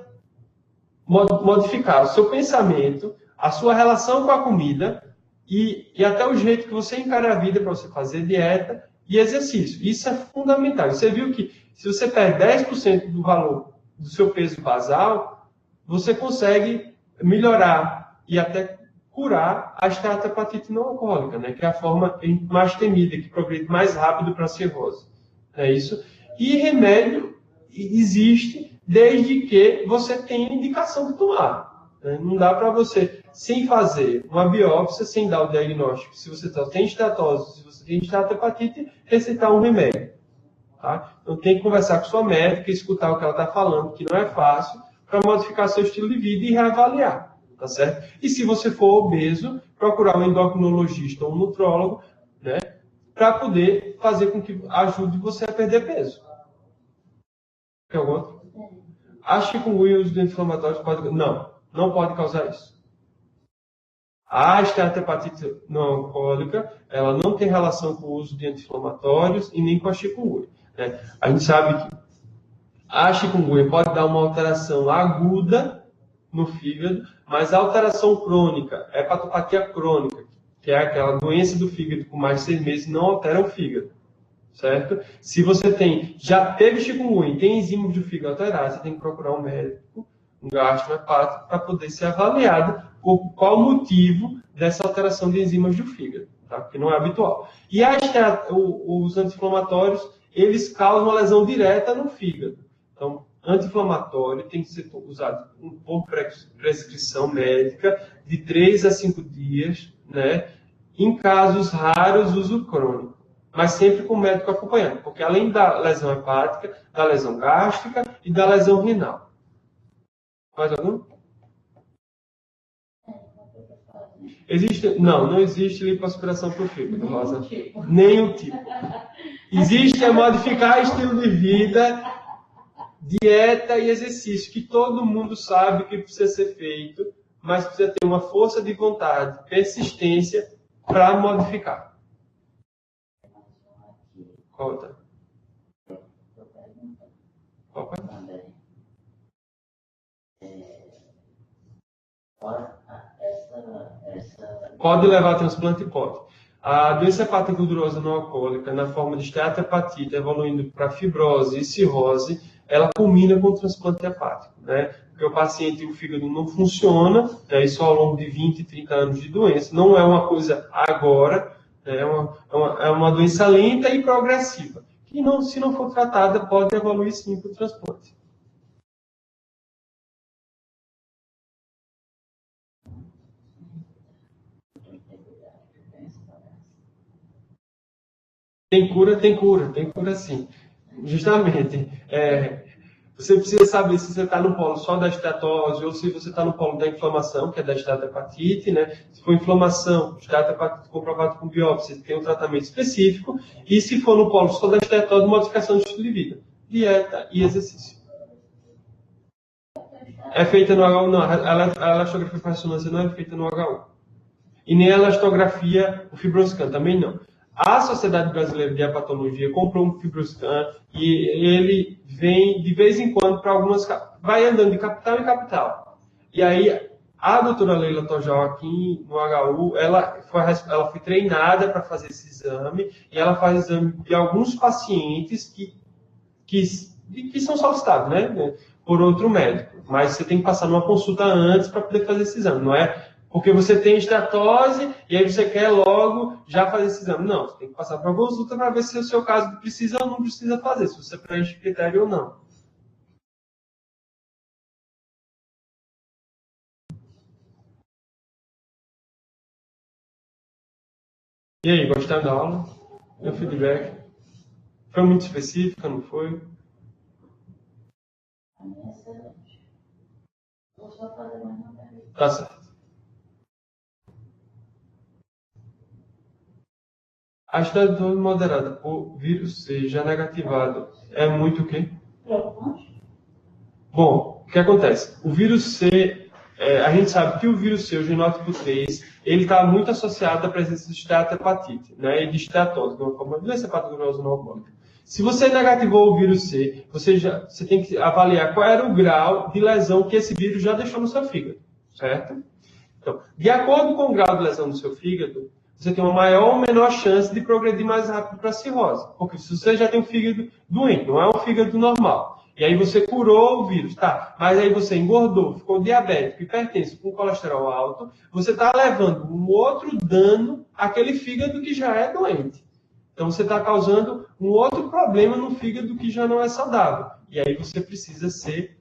B: modificar o seu pensamento, a sua relação com a comida e até o jeito que você encara a vida para você fazer dieta e exercício. Isso é fundamental. Você viu que se você perde 10% do valor do seu peso basal, você consegue melhorar e até curar a esteatohepatite não alcoólica, né? Que é a forma mais temida, que progride mais rápido para a cirrose. É isso? E remédio existe desde que você tenha indicação de tomar. Né? Não dá para você, sem fazer uma biópsia, sem dar o diagnóstico, se você tem esteatose, se você tem esteatohepatite, receitar um remédio. Tá? Então tem que conversar com sua médica, escutar o que ela está falando, que não é fácil, para modificar seu estilo de vida e reavaliar. Tá certo? E se você for obeso, procurar um endocrinologista ou um nutrólogo, né, para poder fazer com que ajude você a perder peso. Quer algum outro? Acha que o uso de inflamatórios pode... Não pode causar isso. A esteatohepatite não alcoólica, ela não tem relação com o uso de anti-inflamatórios e nem com a chikungunya. Né? A gente sabe que a chikungunya pode dar uma alteração aguda no fígado, mas a alteração crônica, a hepatopatia crônica, que é aquela doença do fígado com mais de 6 meses, não altera o fígado, certo? Se você já teve chikungunya e tem enzimas do fígado alteradas, você tem que procurar um médico, um gastroenterólogo, para poder ser avaliado por qual motivo dessa alteração de enzimas do fígado. tá? Que não é habitual. E os anti-inflamatórios, eles causam uma lesão direta no fígado. Então, anti-inflamatório tem que ser usado por prescrição médica de 3 a 5 dias, né? Em casos raros, uso crônico. Mas sempre com o médico acompanhando, porque além da lesão hepática, da lesão gástrica e da lesão renal. Mais algum? Não existe lipoaspiração para o fígado, Rosa. Nenhum tipo. Existe modificar estilo de vida, dieta e exercício, que todo mundo sabe que precisa ser feito, mas precisa ter uma força de vontade, persistência para modificar. Qual outra? Qual foi? Pode levar a transplante? Pode. A doença hepática gordurosa não alcoólica, na forma de esteatohepatite, evoluindo para fibrose e cirrose, ela culmina com o transplante hepático, né? Porque o paciente, o fígado não funciona, né? Isso ao longo de 20, 30 anos de doença. Não é uma coisa agora, né? É uma doença lenta e progressiva, que não, se não for tratada, pode evoluir sim para o transplante. Tem cura sim. Justamente. Você precisa saber se você está no polo só da esteatose ou se você está no polo da inflamação, que é da esteatohepatite, né? Se for inflamação, esteatohepatite comprovado com biópsia, tem um tratamento específico. E se for no polo só da esteatose, modificação do estilo de vida, dieta e exercício. É feita no HU, não. A elastografia por ressonância não é feita no HU. E nem a elastografia, o Fibroscan, também não. A Sociedade Brasileira de Hepatologia comprou um Fibroscan e ele vem de vez em quando para algumas... Vai andando de capital em capital. E aí, a doutora Leila Tojal aqui no HU, ela foi treinada para fazer esse exame e ela faz exame de alguns pacientes que são solicitados, né? Por outro médico. Mas você tem que passar numa consulta antes para poder fazer esse exame, não é? Porque você tem esteatose e aí você quer logo já fazer esse exame. Não, você tem que passar para a consulta para ver se o seu caso precisa ou não precisa fazer, se você preenche o critério ou não. E aí, gostaram da aula? Meu feedback? Foi muito específica, não foi?
A: Excelente. Vou só fazer mais uma pergunta.
B: Tá certo. A esteatose moderada por vírus C já negativado é muito o quê?
A: Preocupante?
B: Bom, o que acontece? O vírus C, a gente sabe que o vírus C, o genótipo 3, ele está muito associado à presença de esteatohepatite, né, e de esteatose, de uma forma de doença hepatogenosa não alcoólica. Se você negativou o vírus C, você tem que avaliar qual era o grau de lesão que esse vírus já deixou no seu fígado, certo? Então, de acordo com o grau de lesão do seu fígado, você tem uma maior ou menor chance de progredir mais rápido para a cirrose. Porque se você já tem um fígado doente, não é um fígado normal, e aí você curou o vírus, tá? Mas aí você engordou, ficou diabético, hipertenso, com colesterol alto, você está levando um outro dano àquele fígado que já é doente. Então você está causando um outro problema no fígado que já não é saudável. E aí você precisa ser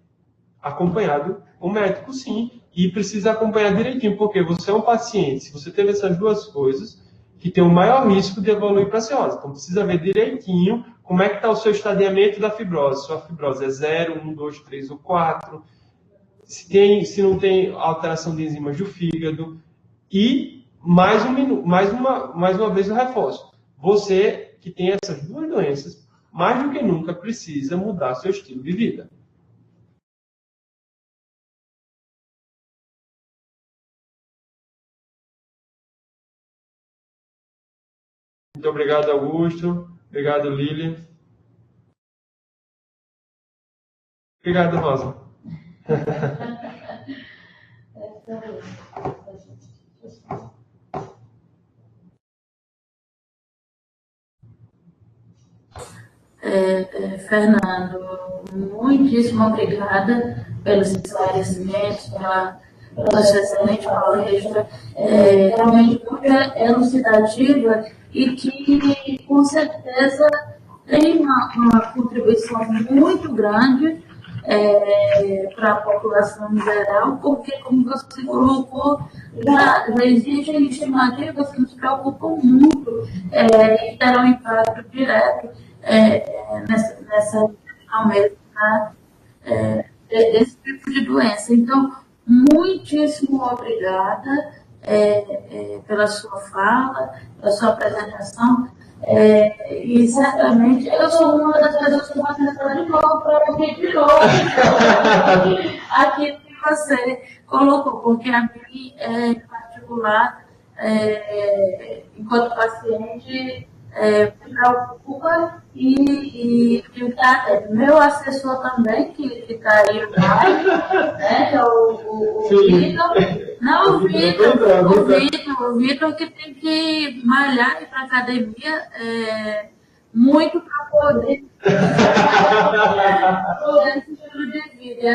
B: acompanhado com o médico, sim, e precisa acompanhar direitinho, porque você é um paciente, se você teve essas duas coisas, que tem o maior risco de evoluir para a cirrose. Então precisa ver direitinho como é que está o seu estadiamento da fibrose. Sua fibrose é 0, 1, 2, 3 ou 4, se não tem alteração de enzimas do fígado. E mais uma vez eu reforço, você que tem essas duas doenças, mais do que nunca precisa mudar seu estilo de vida. Muito obrigado, Augusto. Obrigado, Lilian. Obrigado, Rosa.
A: Fernando, muitíssimo obrigada pelos esclarecimentos, pela pela sua excelente palestra, realmente muito elucidativa e que, com certeza, tem uma contribuição muito grande para a população em geral, porque, como você colocou, já existem estimativas que nos preocupam muito e terão um impacto direto nessa questão mesmo, desse tipo de doença. Então, muitíssimo obrigada pela sua fala, pela sua apresentação. E certamente eu sou uma das pessoas que vou tentar de novo para ouvir de novo aquilo que você colocou, porque a mim, em particular, enquanto paciente, me preocupa e meu assessor também, que está aí no live, né, que é o Vitor. Não, o Vitor que tem que malhar e ir para a academia muito para poder esse estilo de vida. E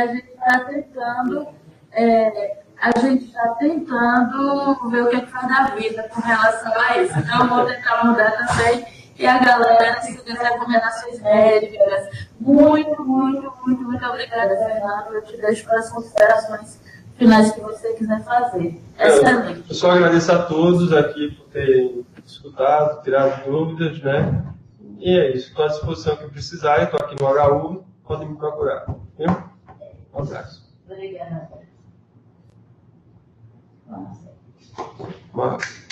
A: a gente está tentando ver o que faz da vida com relação a isso. Então, eu vou tentar mudar também. E a galera, se quiser recomendações médicas. Muito, muito, muito, muito obrigada, Fernando. Eu te deixo para as considerações finais que você quiser fazer. Excelente.
B: Eu só agradeço a todos aqui por terem escutado, tirado dúvidas, né? E é isso. Estou à disposição que precisar. Estou aqui no HU. Podem me procurar. Viu? Um abraço.
A: Obrigada.
B: Mas...